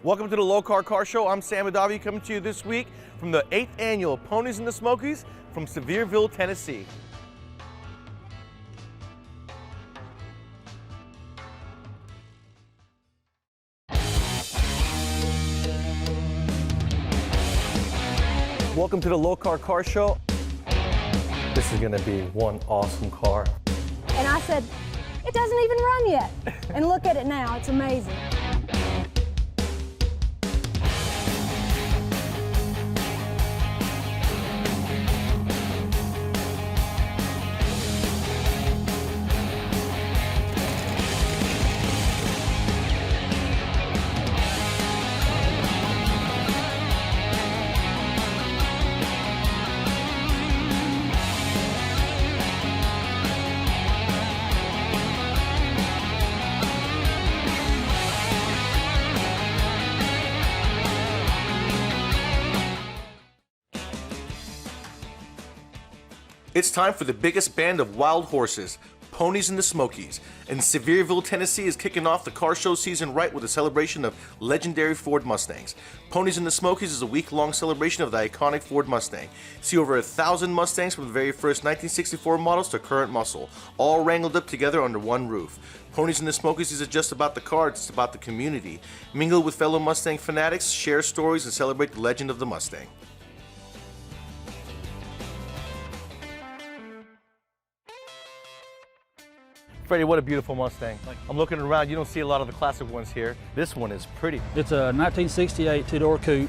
Welcome to the Lokar Car Show. I'm Sam Adavi coming to you this week from the 8th annual Ponies and the Smokies from Sevierville, Tennessee. Welcome to the Lokar Car Show. This is gonna be one awesome car. And I said, it doesn't even run yet. And look at it now, it's amazing. It's time for the biggest band of wild horses, Ponies and the Smokies. And Sevierville, Tennessee is kicking off the car show season right with a celebration of legendary Ford Mustangs. Ponies and the Smokies is a week-long celebration of the iconic Ford Mustang. See over 1,000 Mustangs from the very first 1964 models to current muscle, all wrangled up together under one roof. Ponies and the Smokies isn't just about the cars, it's about the community. Mingle with fellow Mustang fanatics, share stories, and celebrate the legend of the Mustang. Freddie, what a beautiful Mustang. I'm looking around, you don't see a lot of the classic ones here. This one is pretty. It's a 1968 two-door coupe,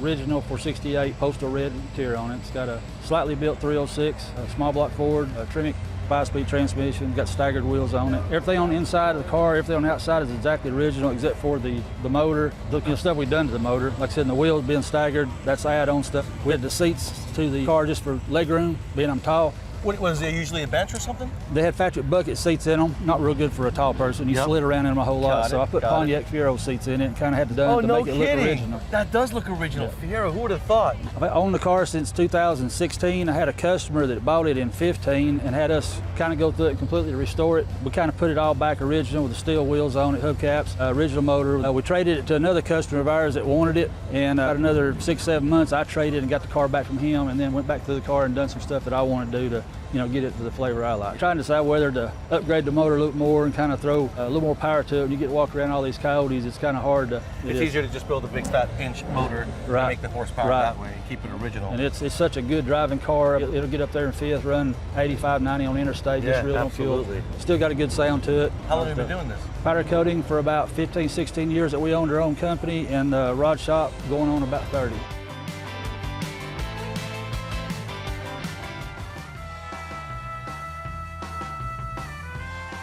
original for 68, postal red interior on it. It's got a slightly built 306, a small block Ford, a Tremec 5-speed transmission, got staggered wheels on it. Everything on the inside of the car, everything on the outside is exactly original except for the motor, the stuff we've done to the motor. Like I said, the wheels being staggered, that's add-on stuff. We had the seats to the car just for leg room, being I'm tall. What was there usually a bench or something? They had factory bucket seats in them, not real good for a tall person. You slid around in them a whole lot, so I put Pontiac Fiero seats in it and kind of had to done to make it look original. That does look original. Fiero, who would have thought? I've owned the car since 2016. I had a customer that bought it in 15 and had us kind of go through it and completely restore it. We kind of put it all back original with the steel wheels on it, hubcaps, original motor. We traded it to another customer of ours that wanted it, and another 6-7 months I traded and got the car back from him, and then went back to the car and done some stuff that I wanted to do to get it to the flavor I like. Trying to decide whether to upgrade the motor a little more and kind of throw a little more power to it. When you get to walk around all these coyotes, it's kind of hard to... It's easier to just build a big fat inch motor and make the horsepower that way and keep it original. And it's such a good driving car. It'll get up there in fifth, run 85, 90 on the interstate, just real on fuel. Still got a good sound to it. How long have you been doing this? Powder coating for about 15, 16 years that we owned our own company, and rod shop going on about 30.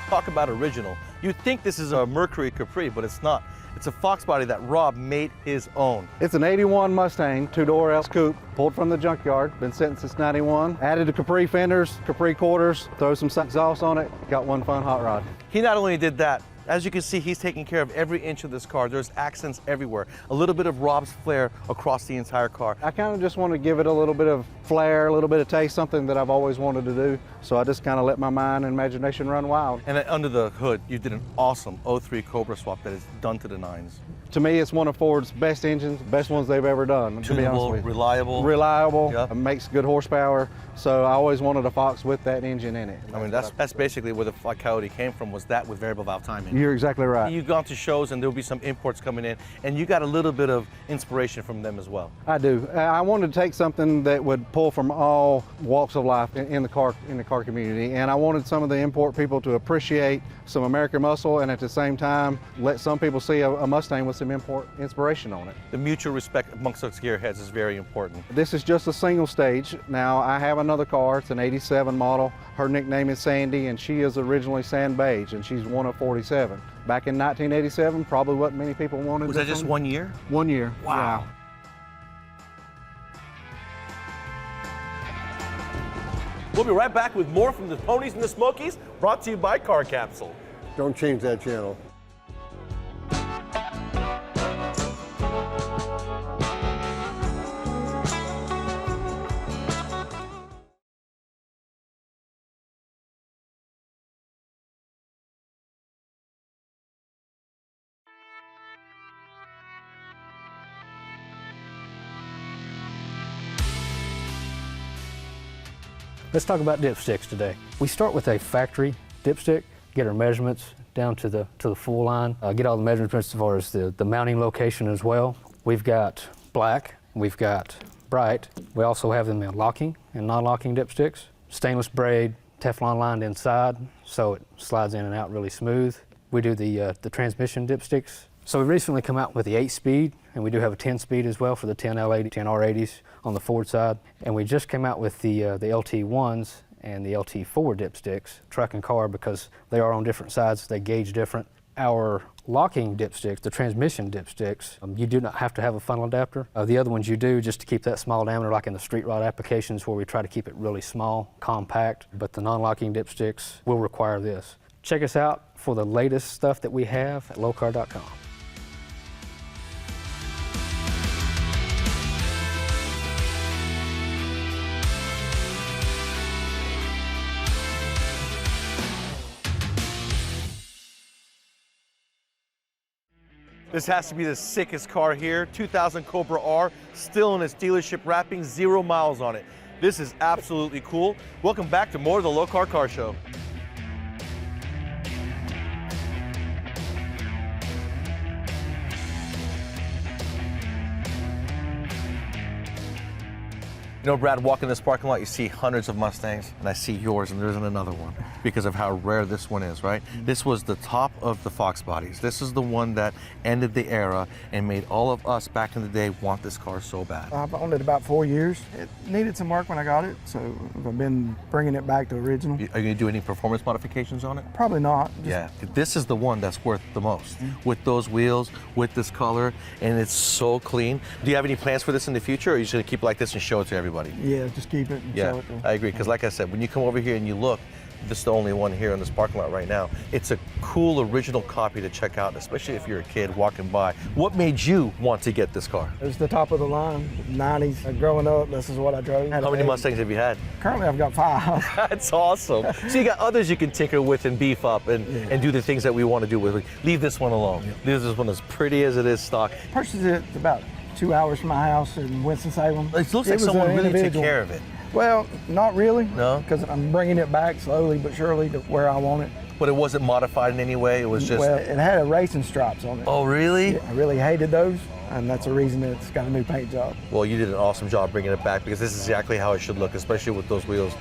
Talk about original. You'd think this is a Mercury Capri, but it's not. It's a Fox body that Rob made his own. It's an 81 Mustang, two-door S coupe, pulled from the junkyard, been sitting since 91. Added the Capri fenders, Capri quarters, throw some exhaust on it, got one fun hot rod. He not only did that, as you can see, he's taking care of every inch of this car. There's accents everywhere. A little bit of Rob's flair across the entire car. I kind of just want to give it a little bit of flair, a little bit of taste, something that I've always wanted to do. So I just kind of let my mind and imagination run wild. And then under the hood, you did an awesome 03 Cobra swap that is done to the nines. To me, it's one of Ford's best engines, best ones they've ever done, to be honest with you. Reliable. Reliable, makes good horsepower. So I always wanted a Fox with that engine in it. I mean, that's basically where the Coyote came from, was that with variable valve timing. You're exactly right. You've gone to shows and there'll be some imports coming in, and you got a little bit of inspiration from them as well. I do. I wanted to take something that would pull from all walks of life in the car community, and I wanted some of the import people to appreciate some American muscle, and at the same time let some people see a Mustang with some import inspiration on it. The mutual respect amongst us gearheads is very important. This is just a single stage. Now I have another car, it's an 87 model. Her nickname is Sandy, and she is originally Sand Beige, and she's one of 47. Back in 1987, probably what many people wanted. Was that just 1 year? 1 year. Wow. Yeah. We'll be right back with more from the Ponies and the Smokies, brought to you by Car Capsule. Don't change that channel. Let's talk about dipsticks today. We start with a factory dipstick, get our measurements down to the full line, get all the measurements as far as the mounting location as well. We've got black, we've got bright. We also have them in locking and non-locking dipsticks. Stainless braid, Teflon lined inside, so it slides in and out really smooth. We do the transmission dipsticks. So we recently come out with the 8-speed, and we do have a 10-speed as well for the 10L80, 10R80s on the Ford side. And we just came out with the LT1s and the LT4 dipsticks, truck and car, because they are on different sides, they gauge different. Our locking dipsticks, the transmission dipsticks, you do not have to have a funnel adapter. The other ones you do, just to keep that small diameter, like in the street rod applications where we try to keep it really small, compact, but the non-locking dipsticks will require this. Check us out for the latest stuff that we have at lokar.com. This has to be the sickest car here. 2000 Cobra R, still in its dealership wrapping, 0 miles on it. This is absolutely cool. Welcome back to more of the Lokar Car Show. You know, Brad, walking this parking lot, you see hundreds of Mustangs, and I see yours, and there isn't another one because of how rare this one is, right? This was the top of the Fox bodies. This is the one that ended the era and made all of us back in the day want this car so bad. I've owned it about 4 years. It needed some work when I got it, so I've been bringing it back to original. Are you going to do any performance modifications on it? Probably not. Yeah, this is the one that's worth the most. With those wheels, with this color, and it's so clean. Do you have any plans for this in the future, or are you just going to keep it like this and show it to everybody? Yeah, just keep it and show it to them. I agree, because like I said, when you come over here and you look, this is the only one here in this parking lot right now. It's a cool original copy to check out, especially if you're a kid walking by. What made you want to get this car? It was the top of the line, 90s. Growing up, this is what I drove. How many Mustangs have you had? Currently, I've got 5. That's awesome. So you got others you can tinker with and beef up and do the things that we want to do with it. Leave this one alone. Leave this one as pretty as it is stock. Purchased it about 2 hours from my house in Winston-Salem. It looks like someone really took care of it. Well, not really. No? Because I'm bringing it back slowly but surely to where I want it. But it wasn't modified in any way? It was just... Well, it had a racing stripes on it. Oh, really? Yeah, I really hated those, and that's the reason it's got a new paint job. Well, you did an awesome job bringing it back, because this is exactly how it should look, especially with those wheels.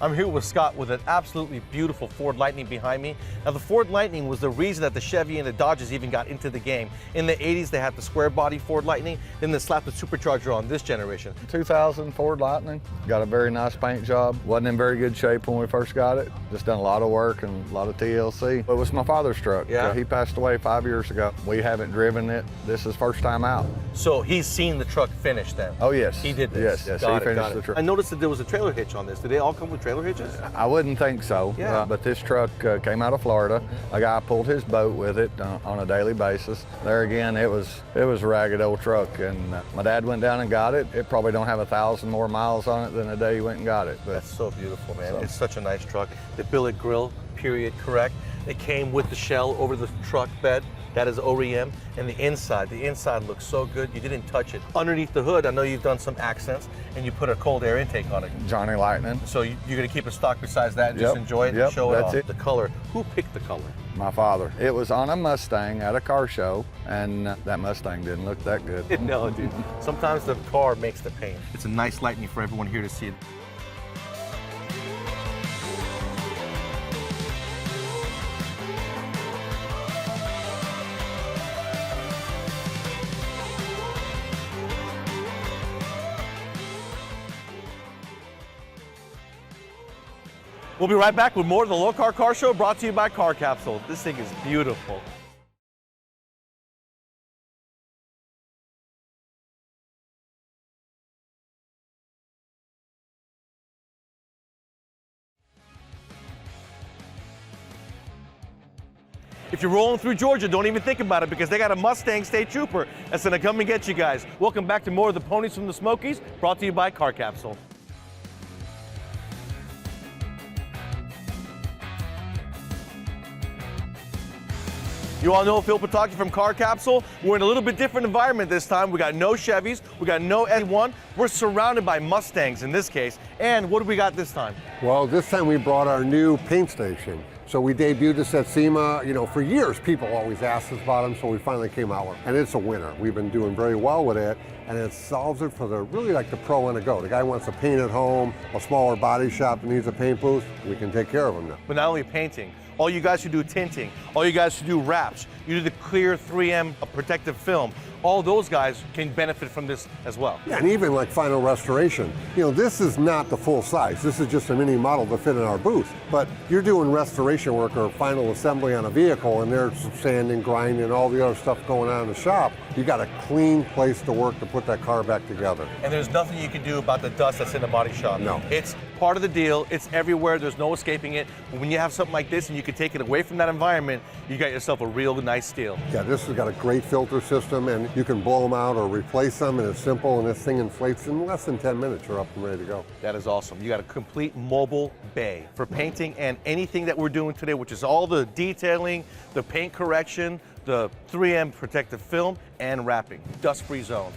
I'm here with Scott with an absolutely beautiful Ford Lightning behind me. Now, the Ford Lightning was the reason that the Chevy and the Dodges even got into the game. In the 80s, they had the square body Ford Lightning, then they slapped the supercharger on this generation. 2000 Ford Lightning, got a very nice paint job. Wasn't in very good shape when we first got it. Just done a lot of work and a lot of TLC. It was my father's truck. Yeah. He passed away 5 years ago. We haven't driven it. This is first time out. So he's seen the truck finished then? Oh, yes. He did this? Yes, Got he it, finished the truck. I noticed that there was a trailer hitch on this. Do they all come with trailer hitches? I wouldn't think so, Yeah. but this truck came out of Florida. A guy pulled his boat with it on a daily basis. There again, it was a ragged old truck, and my dad went down and got it. It probably don't have 1,000 more miles on it than the day he went and got it. But That's so beautiful, man. It's such a nice truck. The billet grill, period, correct. It came with the shell over the truck bed. That is OEM. And the inside looks so good. You didn't touch it. Underneath the hood, I know you've done some accents, and you put a cold air intake on it. Johnny Lightning, So you're going to keep it stock besides that and just Yep, enjoy it yep, and show it that's off. it. The color. Who picked the color? my father. It was on a Mustang at a car show, and that Mustang didn't look that good. No, dude. Sometimes the car makes the paint. It's a nice Lightning for everyone here to see it. We'll be right back with more of the Lokar Car Show, brought to you by Car Capsule. This thing is beautiful. If you're rolling through Georgia, don't even think about it, because they got a Mustang State Trooper that's gonna come and get you guys. Welcome back to more of the Ponies from the Smokies, brought to you by Car Capsule. You all know Phil Pataki from Car Capsule. We're in a little bit different environment this time. We got no Chevys, we got no Ep5. We're surrounded by Mustangs in this case. And what do we got this time? Well, this time we brought our new paint station. So we debuted this at SEMA. You know, for years people always asked us about them, so we finally came out with it. And it's a winner. We've been doing very well with it, and it solves it for the really like the pro on the go. The guy wants to paint at home, a smaller body shop that needs a paint booth, we can take care of them now. But not only painting, all you guys who do tinting, all you guys who do wraps, you do the clear 3M protective film, all those guys can benefit from this as well. Yeah, and even like final restoration. You know, this is not the full size. This is just a mini model to fit in our booth. But you're doing restoration work or final assembly on a vehicle, and there's sanding, grinding, and all the other stuff going on in the shop. You got a clean place to work to put that car back together. And there's nothing you can do about the dust that's in the body shop. No. It's part of the deal. It's everywhere. There's no escaping it. When you have something like this and you can take it away from that environment, you got yourself a real nice deal. Yeah, this has got a great filter system, and you can blow them out or replace them, and it's simple, and this thing inflates in less than 10 minutes. You're up and ready to go. That is awesome. You got a complete mobile bay for painting and anything that we're doing today, which is all the detailing, the paint correction, the 3M protective film, and wrapping. Dust-free zone.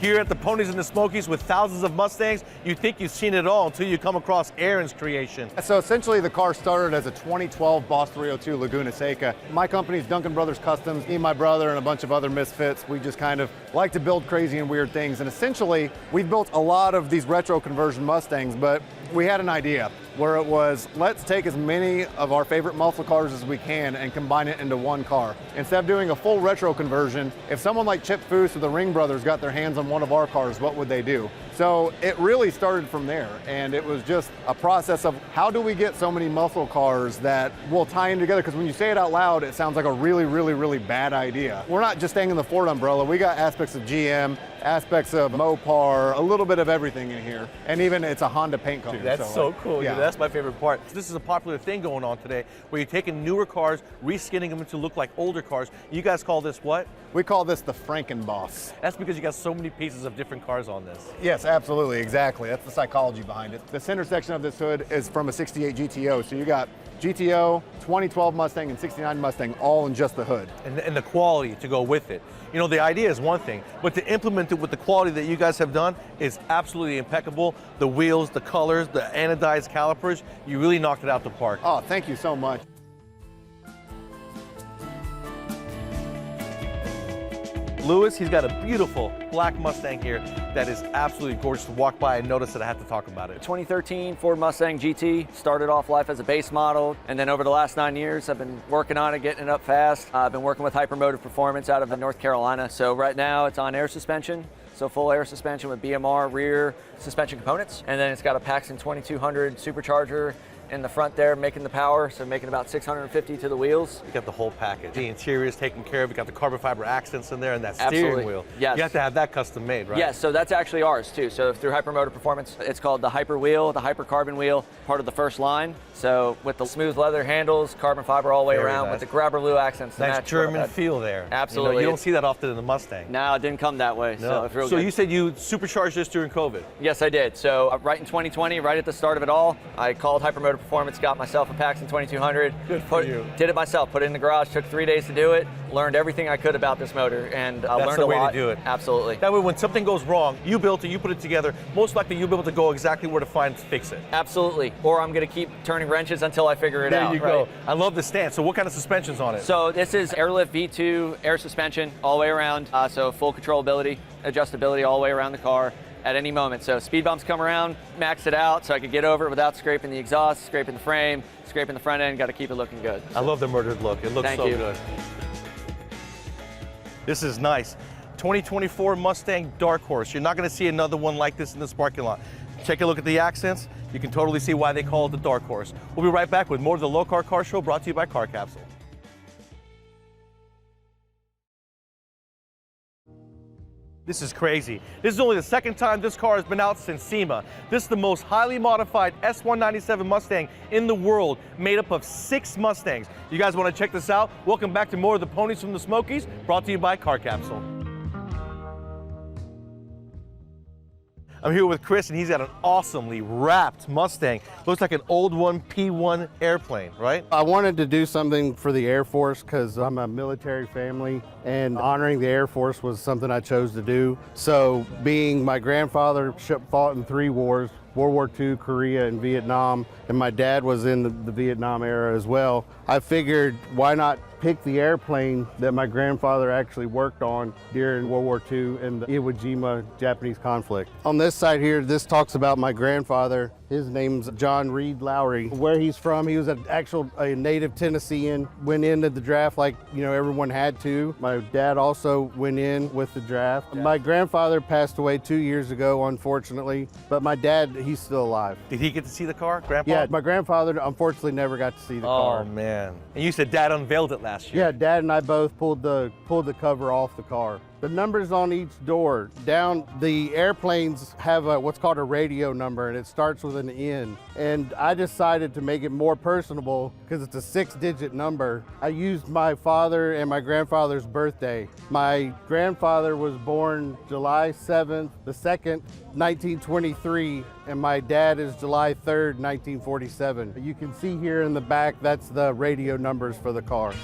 Here at the Ponies and the Smokies with thousands of Mustangs, you think you've seen it all until you come across Aaron's creation. So essentially the car started as a 2012 Boss 302 Laguna Seca. My company's Duncan Brothers Customs. Me and my brother and a bunch of other misfits, we just kind of like to build crazy and weird things. And essentially we've built a lot of these retro conversion Mustangs, but we had an idea where it was, let's take as many of our favorite muscle cars as we can and combine it into one car. Instead of doing a full retro conversion, if someone like Chip Foose or the Ring Brothers got their hands on one of our cars, what would they do? So it really started from there, and it was just a process of how do we get so many muscle cars that will tie in together, because when you say it out loud, it sounds like a really, really, really bad idea. We're not just staying in the Ford umbrella, we got aspects of GM, aspects of Mopar, a little bit of everything in here, and even it's a Honda paint color. Dude, that's so cool. Yeah. Dude, that's my favorite part. This is a popular thing going on today, where you're taking newer cars, reskinning them to look like older cars. You guys call this what? We call this the Frankenboss. That's because you got so many pieces of different cars on this. Yes, absolutely, exactly. That's the psychology behind it. The center section of this hood is from a 68 GTO, so you got GTO, 2012 Mustang, and 69 Mustang all in just the hood. And the quality to go with it. You know, the idea is one thing, but to implement it with the quality that you guys have done is absolutely impeccable. The wheels, the colors, the anodized calipers, you really knocked it out the park. Oh, thank you so much. Lewis, he's got a beautiful black Mustang here that is absolutely gorgeous to walk by and notice that I have to talk about it. 2013 Ford Mustang GT, started off life as a base model, and then over the last 9 years I've been working on it, getting it up fast. I've been working with Hypermotive Performance out of North Carolina, so right now it's on air suspension. So full air suspension with BMR rear suspension components, and then it's got a Paxton 2200 supercharger in the front there, making the power, so making about 650 to the wheels. You got the whole package. The interior is taken care of. You got the carbon fiber accents in there and that Absolutely. steering wheel. Yes. You have to have that custom made, right? Yes, so that's actually ours too. So through Hypermotive Performance, it's called the Hyper Wheel, the Hyper Carbon Wheel, part of the first line. So with the smooth leather handles, carbon fiber all the way Very around, nice. with the grabber blue accents. to Nice match German what I had. feel there. Absolutely. You know, you don't see that often in the Mustang. No, it didn't come that way. So it's real So good. you said you supercharged this during COVID. Yes, I did. So right in 2020, right at the start of it all, I called Hypermotive Performance, got myself a Paxton 2200. Good for you. Did it myself, put it in the garage, took 3 days to do it, learned everything I could about this motor, and I That's learned the a way lot. to do it. Absolutely. That way when something goes wrong, you built it, you put it together, most likely you'll be able to go exactly where to find to fix it. Absolutely. Or I'm going to keep turning wrenches until I figure it out. There you right? go. I love the stance. So what kind of suspension's on it? So this is Airlift V2 air suspension all the way around, so full controllability, adjustability all the way around the car at any moment. So speed bumps come around, max it out so I could get over it without scraping the exhaust, scraping the frame, scraping the front end, got to keep it looking good. I love the murdered look. It looks Thank so you. good. This is nice. 2024 Mustang Dark Horse. You're not going to see another one like this in this parking lot. Take a look at the accents. You can totally see why they call it the Dark Horse. We'll be right back with more of the Lokar Car Show brought to you by Car Capsule. This is crazy. This is only the second time this car has been out since SEMA. This is the most highly modified S197 Mustang in the world, made up of 6 Mustangs. You guys want to check this out? Welcome back to more of the Ponies from the Smokies, brought to you by Car Capsule. I'm here with Chris, and he's got an awesomely wrapped Mustang. Looks like an old one P1 airplane, right? I wanted to do something for the Air Force because I'm a military family, and honoring the Air Force was something I chose to do. So being my grandfather fought in 3 wars, World War II, Korea, and Vietnam, and my dad was in the Vietnam era as well, I figured why not pick the airplane that my grandfather actually worked on during World War II and the Iwo Jima Japanese conflict. On this side here, this talks about my grandfather. His name's John Reed Lowry. Where he's from, he was a native Tennessean, went into the draft like, everyone had to. My dad also went in with the draft. Yeah. My grandfather passed away 2 years ago, unfortunately, but my dad, he's still alive. Did he get to see the car, Grandpa? Yeah, my grandfather unfortunately never got to see the car. Oh man. And you said Dad unveiled it last year. Yeah, Dad and I both pulled the cover off the car. The numbers on each door, the airplanes have what's called a radio number, and it starts with an N. And I decided to make it more personable because it's a 6-digit number. I used my father and my grandfather's birthday. My grandfather was born July 7th, the 2nd, 1923, and my dad is July 3rd, 1947. You can see here in the back, that's the radio numbers for the car.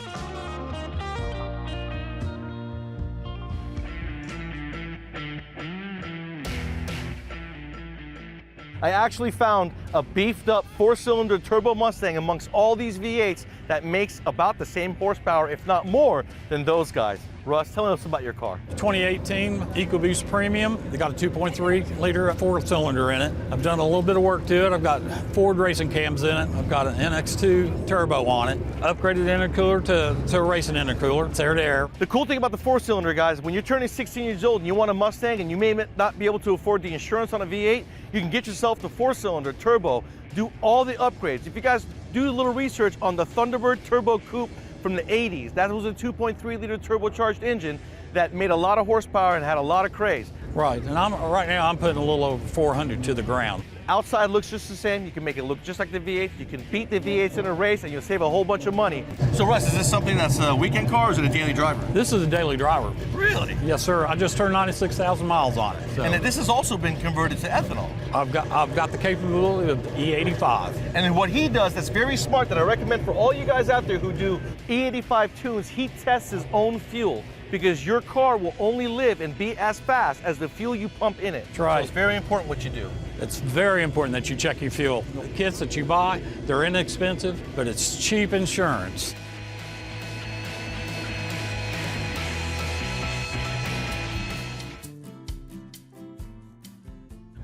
I actually found a beefed up 4-cylinder turbo Mustang amongst all these V8s that makes about the same horsepower, if not more, than those guys. Russ, tell us about your car. 2018 EcoBoost Premium. They got a 2.3 liter 4-cylinder in it. I've done a little bit of work to it. I've got Ford racing cams in it. I've got an NX2 turbo on it. Upgraded intercooler to a racing intercooler. It's air to air. The cool thing about the 4-cylinder, guys, when you're turning 16 years old and you want a Mustang and you may not be able to afford the insurance on a V8, you can get yourself the 4-cylinder turbo, do all the upgrades. If you guys do a little research on the Thunderbird Turbo Coupe from the 80s, that was a 2.3 liter turbocharged engine that made a lot of horsepower and had a lot of craze. Right, and right now I'm putting a little over 400 to the ground. Outside looks just the same. You can make it look just like the V8. You can beat the V8s in a race and you'll save a whole bunch of money. So Russ, is this something that's a weekend car or is it a daily driver? This is a daily driver. Really? Yes, sir. I just turned 96,000 miles on it. So. And this has also been converted to ethanol. I've got the capability of the E85. And then what he does that's very smart that I recommend for all you guys out there who do E85 tunes, he tests his own fuel, because your car will only live and be as fast as the fuel you pump in it. That's right. So it's very important what you do. It's very important that you check your fuel. The kits that you buy, they're inexpensive, but it's cheap insurance.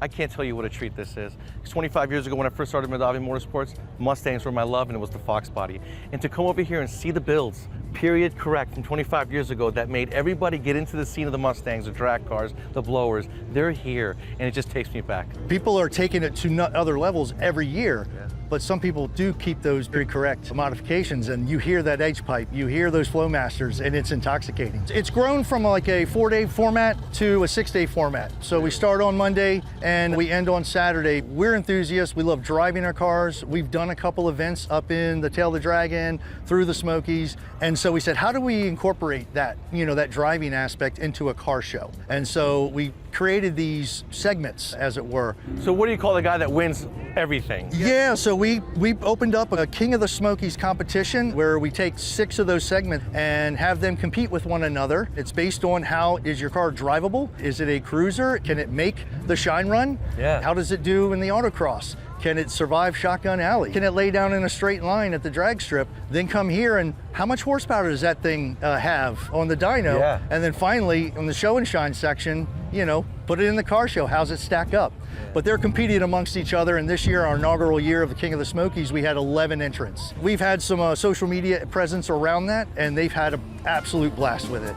I can't tell you what a treat this is. 25 years ago when I first started Mondavi Motorsports, Mustangs were my love and it was the Fox body. And to come over here and see the builds, period correct, from 25 years ago that made everybody get into the scene of the Mustangs, the drag cars, the blowers, they're here and it just takes me back. People are taking it to other levels every year. Yeah. But some people do keep those very correct modifications, and you hear that H-pipe, you hear those Flowmasters, and it's intoxicating. It's grown from like a 4-day format to a 6-day format. So we start on Monday and we end on Saturday. We're enthusiasts, we love driving our cars. We've done a couple events up in the Tail of the Dragon, through the Smokies, and so we said, how do we incorporate that, that driving aspect into a car show? And so we created these segments, as it were. So what do you call the guy that wins everything? Yeah, so we opened up a King of the Smokies competition where we take 6 of those segments and have them compete with one another. It's based on how is your car drivable? Is it a cruiser? Can it make the shine run? Yeah. How does it do in the autocross? Can it survive Shotgun Alley? Can it lay down in a straight line at the drag strip? Then come here and how much horsepower does that thing have on the dyno? Yeah. And then finally, in the show and shine section, put it in the car show. How's it stack up? But they're competing amongst each other, and this year, our inaugural year of the King of the Smokies, we had 11 entrants. We've had some social media presence around that, and they've had an absolute blast with it.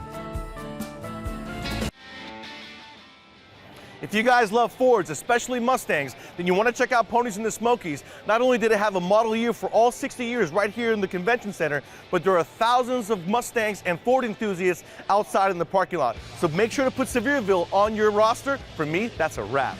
If you guys love Fords, especially Mustangs, then you want to check out Ponies in the Smokies. Not only did it have a model year for all 60 years right here in the convention center, but there are thousands of Mustangs and Ford enthusiasts outside in the parking lot. So make sure to put Sevierville on your roster. For me, that's a wrap.